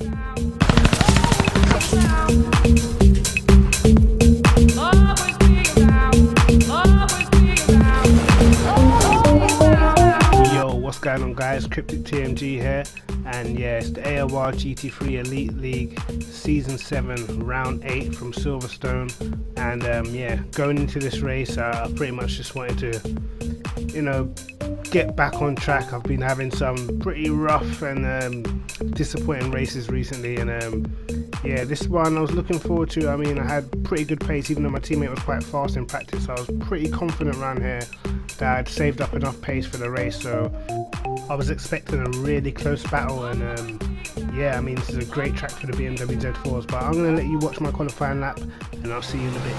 Yo, what's going on guys, Kryptic TMG here, and yeah, it's the AOR GT3 Elite League Season 7 Round 8 from Silverstone. And yeah, going into this race, I pretty much just wanted to, you know, get back on track. I've been having some pretty rough and disappointing races recently, and yeah, this one I was looking forward to. I mean, I had pretty good pace, even though my teammate was quite fast in practice. So I was pretty confident around here that I'd saved up enough pace for the race, so I was expecting a really close battle. And yeah, I mean, this is a great track for the BMW Z4s, but I'm going to let you watch my qualifying lap and I'll see you in a bit.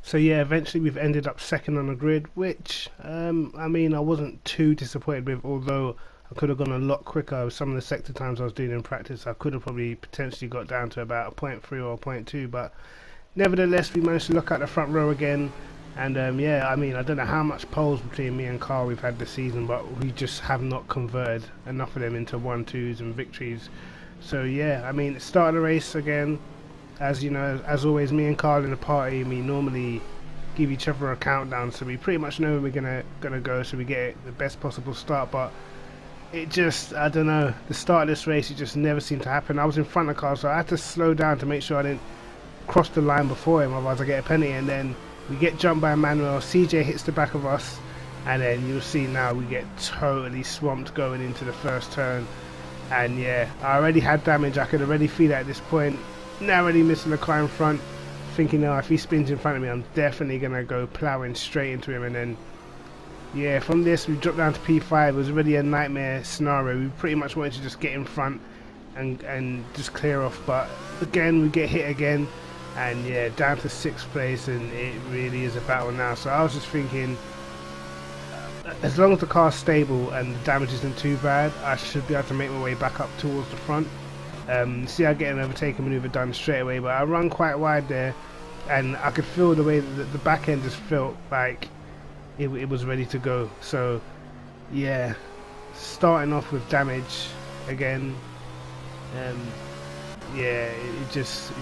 So yeah, eventually we've ended up second on the grid, which I mean, I wasn't too disappointed with, although I could have gone a lot quicker. Some of the sector times I was doing in practice, I could have probably potentially got down to about a 0.3 or a 0.2, but nevertheless we managed to look at the front row again. And yeah, I mean, I don't know how much poles between me and Carl we've had this season, but we just have not converted enough of them into 1-2s and victories. So yeah, I mean, start the race again. As you know, as always, me and Carl in the party, we normally give each other a countdown, so we pretty much know where we're gonna go, so we get the best possible start. But it just, I don't know, the start of this race, it just never seemed to happen. I was in front of Carl, so I had to slow down to make sure I didn't cross the line before him, otherwise I get a penalty. And then we get jumped by Manuel, CJ hits the back of us, and then you'll see now we get totally swamped going into the first turn. And yeah, I already had damage, I could already feel it at this point. Narrowly missing the car in front, thinking, oh, if he spins in front of me, I'm definitely gonna go ploughing straight into him. And then yeah, from this we dropped down to P5. It was really a nightmare scenario. We pretty much wanted to just get in front and just clear off, but again we get hit again, and yeah, down to 6th place, and it really is a battle now. So I was just thinking, as long as the car's stable and the damage isn't too bad, I should be able to make my way back up towards the front. See, I get an overtaking maneuver done straight away, but I run quite wide there, and I could feel the way that the back end just felt like it was ready to go. So yeah, starting off with damage again. Yeah, it's just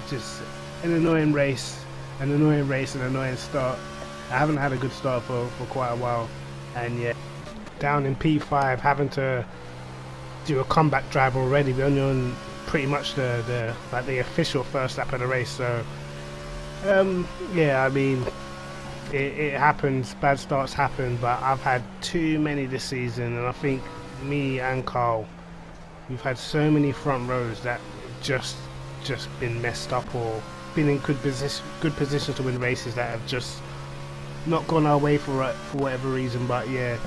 an annoying race, an annoying start. I haven't had a good start for quite a while, and yeah, down in P5, having to do a comeback drive already. We're only on pretty much the official first lap of the race. So yeah, I mean, it happens, bad starts happen, but I've had too many this season, and I think me and Carl, we've had so many front rows that just been messed up or been in good positions to win races that have just not gone our way for whatever reason. But yeah,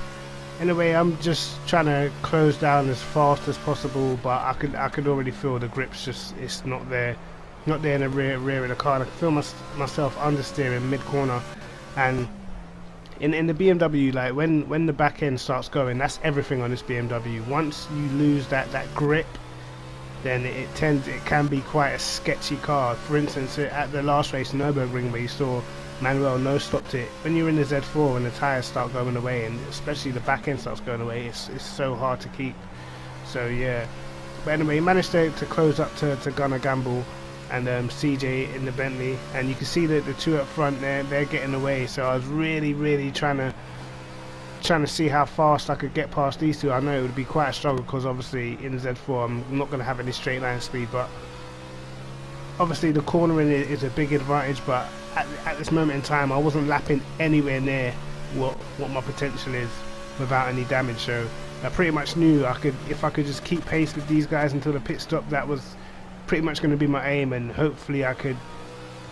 anyway, I'm just trying to close down as fast as possible, but I could already feel the grips just, it's not there in the rear of the car. I can feel myself understeering mid corner, and in the BMW, like when the back end starts going, that's everything on this BMW. Once you lose that grip, then it can be quite a sketchy car. For instance, at the last race, Nürburgring, where you saw Manuel no stopped it, when you're in the Z4 and the tyres start going away, and especially the back end starts going away, it's so hard to keep. So yeah, but anyway, he managed to close up to Gunnar Gamble and CJ in the Bentley, and you can see that the two up front they're getting away. So I was really trying to see how fast I could get past these two. I know it would be quite a struggle because obviously in the Z4 I'm not going to have any straight line speed, but obviously the cornering is a big advantage. But at this moment in time, I wasn't lapping anywhere near what my potential is without any damage. So I pretty much knew if I could just keep pace with these guys until the pit stop, that was pretty much going to be my aim, and hopefully I could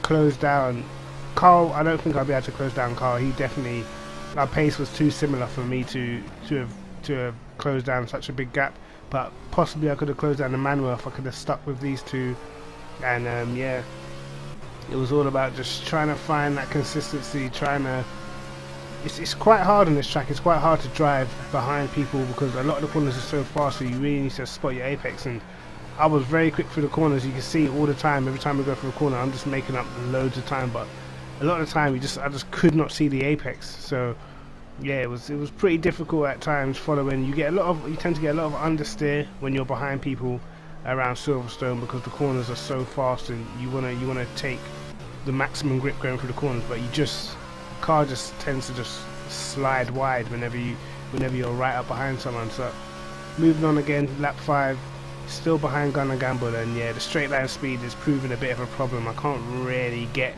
close down Carl. I don't think I'll be able to close down Carl. He definitely, our pace was too similar for me to have closed down such a big gap. But possibly I could have closed down Emmanuel if I could have stuck with these two. And yeah, it was all about just trying to find that consistency, it's quite hard on this track. It's quite hard to drive behind people because a lot of the corners are so fast, so you really need to spot your apex. And I was very quick through the corners. You can see all the time, every time we go through a corner, I'm just making up loads of time, but a lot of the time I just could not see the apex. So yeah, it was pretty difficult at times following. You tend to get a lot of understeer when you're behind people around Silverstone because the corners are so fast, and you wanna take the maximum grip going through the corners, but car just tends to just slide wide whenever you're right up behind someone. So moving on again, lap 5, still behind Gunnar Gamble, and yeah, the straight line speed is proving a bit of a problem. I can't really get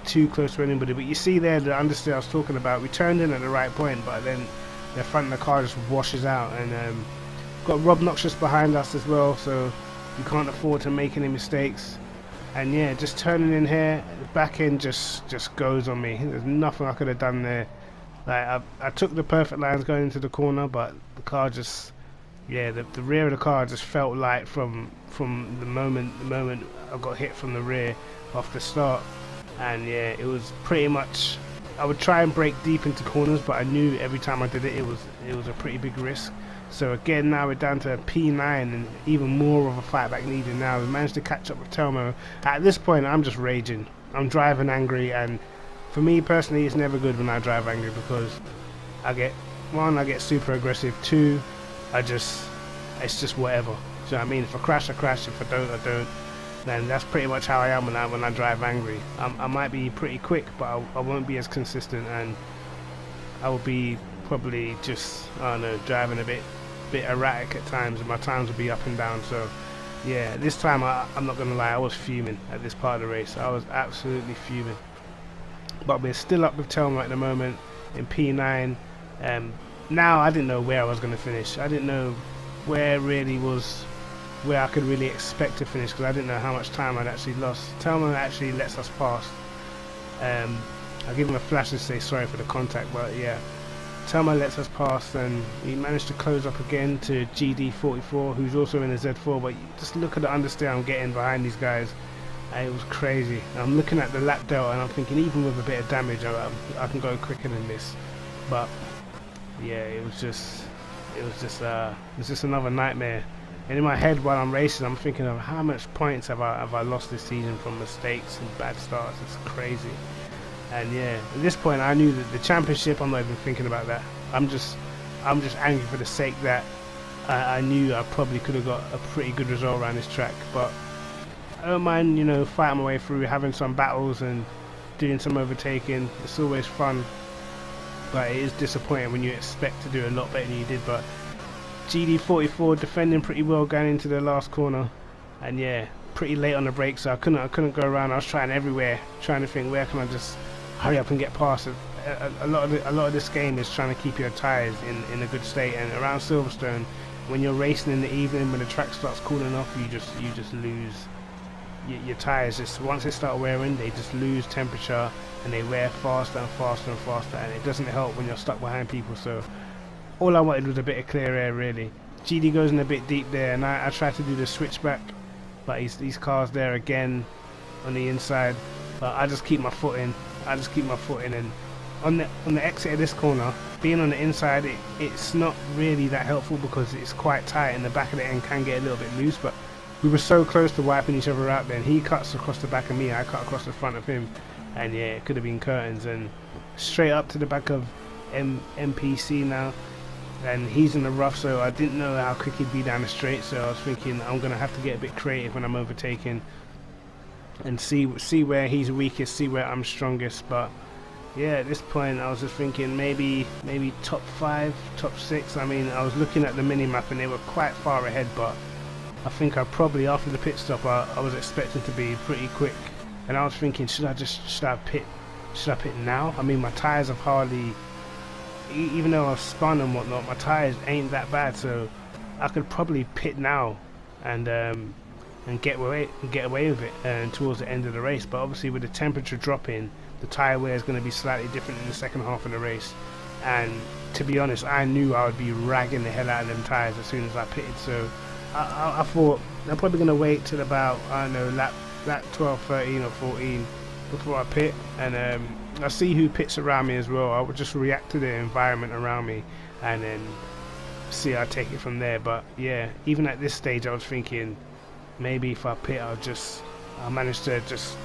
too close to anybody, but you see there the understeer I was talking about. We turned in at the right point, but then the front of the car just washes out, and got Rob Noxious behind us as well, so you can't afford to make any mistakes. And yeah, just turning in here, the back end just goes on me. There's nothing I could have done there. Like I took the perfect lines going into the corner, but the car just, yeah, the rear of the car just felt light from the moment I got hit from the rear off the start. And yeah, it was pretty much, I would try and break deep into corners, but I knew every time I did it, it was a pretty big risk. So again, now we're down to P9, and even more of a fight back needed now. We managed to catch up with Telmo. At this point, I'm just raging. I'm driving angry, and for me personally, it's never good when I drive angry because I get super aggressive. 2, it's just whatever. So I mean, if I crash, I crash. If I don't, I don't. Then that's pretty much how I am when I drive angry. I might be pretty quick, but I won't be as consistent, and I will be probably just, I don't know, driving a bit erratic at times, and my times will be up and down. So yeah, this time I'm not gonna lie, I was fuming at this part of the race. I was absolutely fuming. But we're still up with Telmo at the moment in P9. Now I didn't know where I was gonna finish. I didn't know where I could really expect to finish because I didn't know how much time I'd actually lost. Telmo actually lets us pass. I'll give him a flash and say sorry for the contact, but yeah, Telmo lets us pass, and he managed to close up again to GD44, who's also in the Z4. But just look at the understeer I'm getting behind these guys. It was crazy. I'm looking at the lap delta, and I'm thinking even with a bit of damage, I can go quicker than this. But yeah, it was just another nightmare. And in my head while I'm racing, I'm thinking of how much points have I lost this season from mistakes and bad starts. It's crazy. And yeah, at this point I knew that the championship, I'm not even thinking about that. I'm just angry for the sake that I knew I probably could have got a pretty good result around this track. But I don't mind, you know, fighting my way through, having some battles and doing some overtaking. It's always fun. But it is disappointing when you expect to do a lot better than you did. But GD44 defending pretty well going into the last corner, and yeah, pretty late on the brakes, so I couldn't go around. I was trying everywhere, trying to think where can I just hurry up and get past it. A lot of this game is trying to keep your tires in a good state, and around Silverstone, when you're racing in the evening, when the track starts cooling off, you just lose your tires. Just once they start wearing, they just lose temperature and they wear faster and faster and faster, and it doesn't help when you're stuck behind people. So all I wanted was a bit of clear air, really. GD goes in a bit deep there, and I tried to do the switchback, but these cars there again on the inside. But I just keep my foot in. And on the exit of this corner, being on the inside, it's not really that helpful because it's quite tight, and the back of the end can get a little bit loose. But we were so close to wiping each other out then. He cuts across the back of me, I cut across the front of him, and yeah, it could have been curtains. And straight up to the back of MPC now, and he's in the rough, so I didn't know how quick he'd be down the straight, so I was thinking I'm gonna have to get a bit creative when I'm overtaking and see where he's weakest, see where I'm strongest. But yeah, at this point I was just thinking maybe top 5, top 6. I mean, I was looking at the mini-map and they were quite far ahead, but I think I probably, after the pit stop, I was expecting to be pretty quick, and I was thinking, should I pit now? I mean, my tyres have hardly, even though I've spun and whatnot, my tyres ain't that bad, so I could probably pit now and get away with it towards the end of the race. But obviously with the temperature dropping, the tyre wear is going to be slightly different in the second half of the race, and to be honest, I knew I would be ragging the hell out of them tyres as soon as I pitted. So I thought I'm probably going to wait till about, I don't know, lap 12, 13 or 14 before I pit, and I see who pits around me as well. I would just react to the environment around me and then see how I take it from there. But yeah, even at this stage I was thinking maybe if I pit I'll manage to just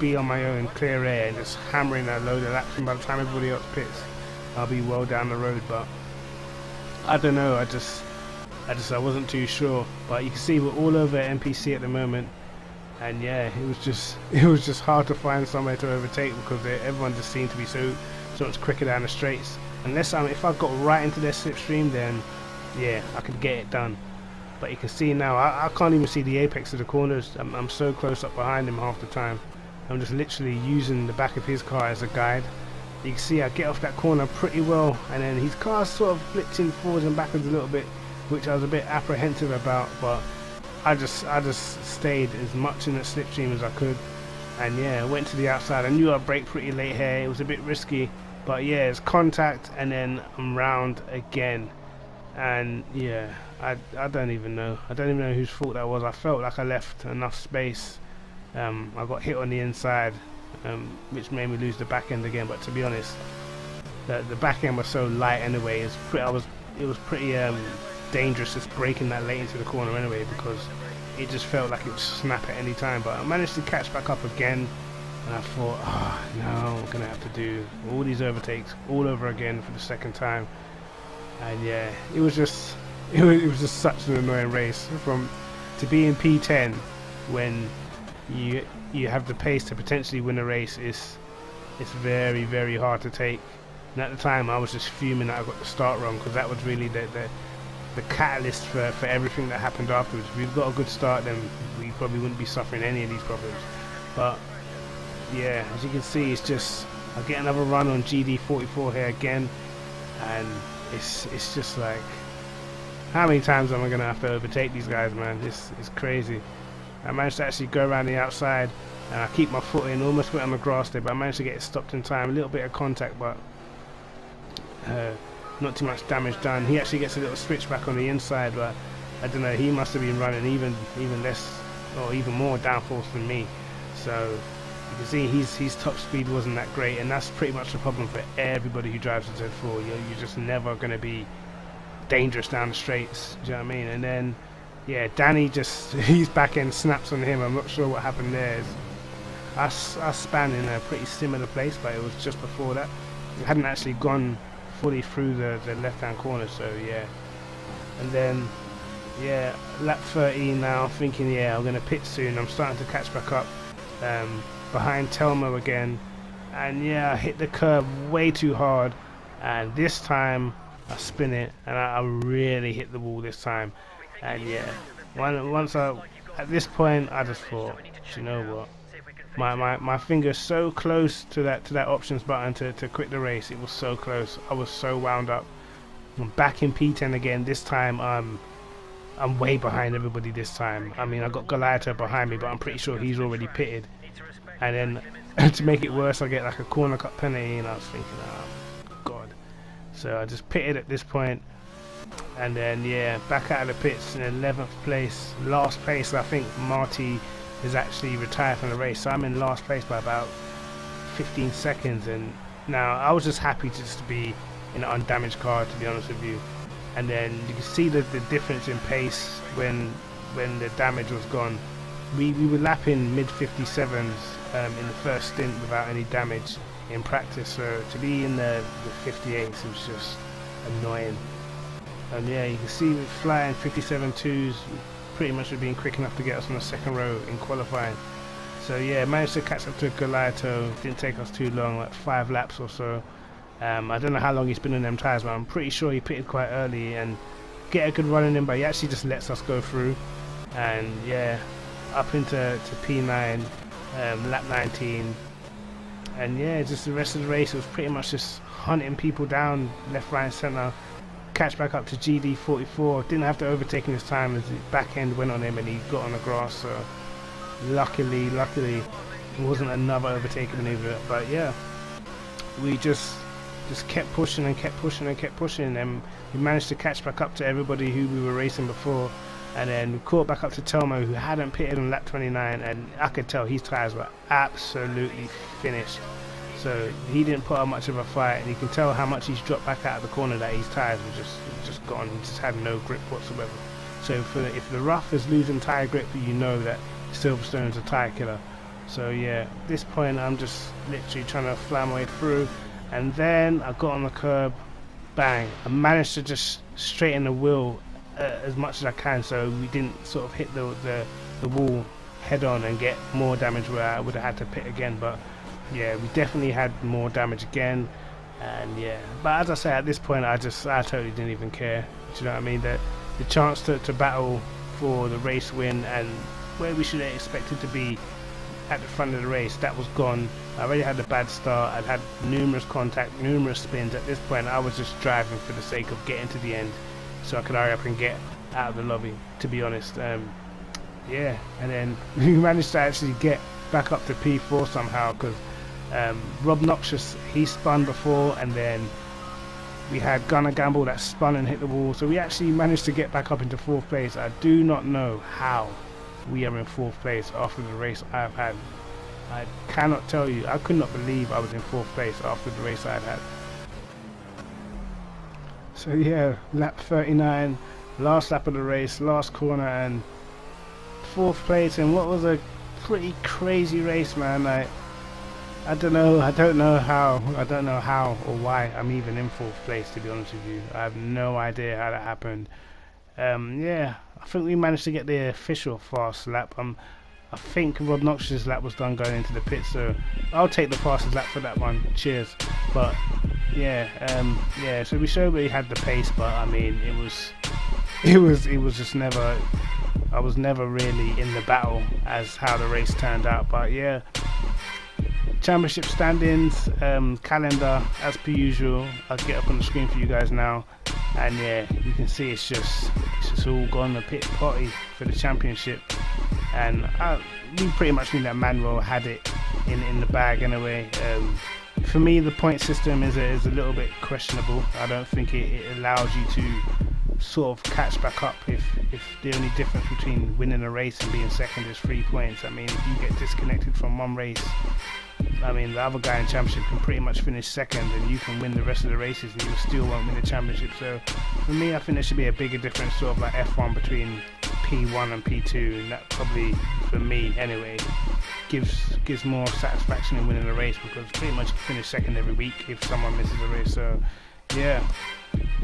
be on my own, clear air, and just hammering a load of laps, and by the time everybody else pits I'll be well down the road. But I don't know, I wasn't too sure. But you can see we're all over NPC at the moment, and yeah, it was just hard to find somewhere to overtake because everyone just seemed to be so much quicker down the straights. Unless if I got right into their slipstream, then yeah, I could get it done. But you can see now I can't even see the apex of the corners. I'm so close up behind him half the time. I'm just literally using the back of his car as a guide. You can see I get off that corner pretty well, and then his car sort of blitzing forwards and backwards a little bit, which I was a bit apprehensive about, but I just stayed as much in the slipstream as I could, and yeah, went to the outside. I knew I'd brake pretty late here, it was a bit risky, but yeah, it's contact and then I'm round again. And yeah, I don't even know whose fault that was. I felt like I left enough space. I got hit on the inside, which made me lose the back end again, but to be honest, the back end was so light anyway. It was pretty dangerous just braking that late into the corner anyway, because it just felt like it would snap at any time. But I managed to catch back up again, and I thought, oh no, I'm gonna have to do all these overtakes all over again for the second time. And yeah, it was just such an annoying race. To be in P10 when you have the pace to potentially win a race it's very, very hard to take. And at the time I was just fuming that I got the start wrong, because that was really the catalyst for everything that happened afterwards. If we've got a good start, then we probably wouldn't be suffering any of these problems. But yeah, as you can see, it's just I get another run on GD44 here again, and it's just like, how many times am I gonna have to overtake these guys, man? It's crazy. I managed to actually go around the outside, and I keep my foot in, almost went on the grass there, but I managed to get it stopped in time. A little bit of contact, but not too much damage done. He actually gets a little switchback on the inside, but I don't know, he must have been running even less or even more downforce than me. So you can see his top speed wasn't that great, and that's pretty much the problem for everybody who drives a Z4. You're just never going to be dangerous down the straights, do you know what I mean? And then yeah, Danny just, his back end snaps on him. I'm not sure what happened there. I span in a pretty similar place, but it was just before that. It hadn't actually gone fully through the left hand corner, so yeah. And then yeah, lap 13 now, thinking yeah, I'm going to pit soon. I'm starting to catch back up behind Telmo again, and yeah, I hit the curb way too hard, and this time I spin it, and I really hit the wall this time. And yeah, at this point I just thought, do you know what, my finger so close to that options button to quit the race. It was so close. I was so wound up. I'm back in P10 again. This time I'm way behind everybody this time. I mean, I got Goliath behind me, but I'm pretty sure he's already pitted. And then to make it worse, I get like a corner cut penalty, and I was thinking, oh god. So I just pitted at this point, and then yeah, back out of the pits in 11th place, last place. I think Marty is actually retired from the race, so I'm in last place by about 15 seconds. And now I was just happy just to be in an undamaged car, to be honest with you. And then you can see the difference in pace when the damage was gone. We were lapping mid 57s in the first stint without any damage in practice, so to be in the 58s was just annoying. And yeah, you can see with flying 57.2s, pretty much being quick enough to get us on the second row in qualifying. So yeah, managed to catch up to Goliath. Didn't take us too long, like 5 laps or so. I don't know how long he's been in them tyres, but I'm pretty sure he pitted quite early and get a good run in him, but he actually just lets us go through. And yeah, up into P9, lap 19. And yeah, just the rest of the race, it was pretty much just hunting people down left, right and centre. Catch back up to GD44. Didn't have to overtake him this time as the back end went on him and he got on the grass. So luckily, it wasn't another overtaking maneuver. But yeah, we just kept pushing and kept pushing and kept pushing, and we managed to catch back up to everybody who we were racing before. And then we caught back up to Telmo, who hadn't pitted on lap 29, and I could tell his tyres were absolutely finished. So he didn't put up much of a fight, and you can tell how much he's dropped back out of the corner that his tyres were just gone. He just had no grip whatsoever. So if the rough is losing tyre grip, you know that Silverstone's a tyre killer. So yeah, at this point I'm just literally trying to fly my way through, and then I got on the curb, bang, I managed to just straighten the wheel as much as I can, so we didn't sort of hit the wall head on and get more damage where I would have had to pit again. But yeah, we definitely had more damage again. And yeah, but as I say, at this point I totally didn't even care. Do you know what I mean? The chance to battle for the race win and where we should have expected to be at the front of the race, that was gone. I already had a bad start. I'd had numerous contact, numerous spins. At this point I was just driving for the sake of getting to the end so I could hurry up and get out of the lobby, to be honest. Yeah, and then we managed to actually get back up to P4 somehow, because Rob Noxious, he spun before, and then we had Gunnar Gamble that spun and hit the wall, so we actually managed to get back up into 4th place. I do not know how we are in 4th place after the race I've had. I cannot tell you. I could not believe I was in 4th place after the race I'd had. So yeah, lap 39, last lap of the race, last corner, and 4th place in what was a pretty crazy race, man. I don't know how or why I'm even in 4th place, to be honest with you. I have no idea how that happened. Yeah, I think we managed to get the official fast lap. I think Rob Noxious's lap was done going into the pit, so I'll take the fastest lap for that one. Cheers. But yeah, yeah. So we showed we had the pace, but I mean, it was just never. I was never really in the battle as how the race turned out. But yeah, championship standings, calendar as per usual. I'll get up on the screen for you guys now, and yeah, you can see it's just all gone a pit potty for the championship. And we pretty much knew that Manuel had it in the bag anyway. For me, the point system is a little bit questionable. I don't think it allows you to sort of catch back up if the only difference between winning a race and being second is 3 points. I mean, if you get disconnected from one race, I mean, the other guy in championship can pretty much finish second and you can win the rest of the races and you still won't win the championship. So for me, I think there should be a bigger difference, sort of like F1 between P1 and P2, and that probably, for me anyway, gives more satisfaction in winning a race, because pretty much you can finish second every week if someone misses a race. So yeah,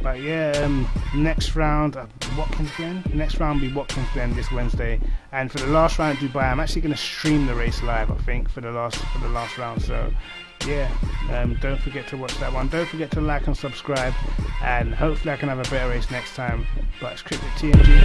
but yeah, next round Watkins Glen. Next round will be Watkins Glen this Wednesday, and for the last round at Dubai, I'm actually going to stream the race live, I think, for the last round. So yeah, don't forget to watch that one. Don't forget to like and subscribe, and hopefully I can have a better race next time. But it's Kryptic TMG.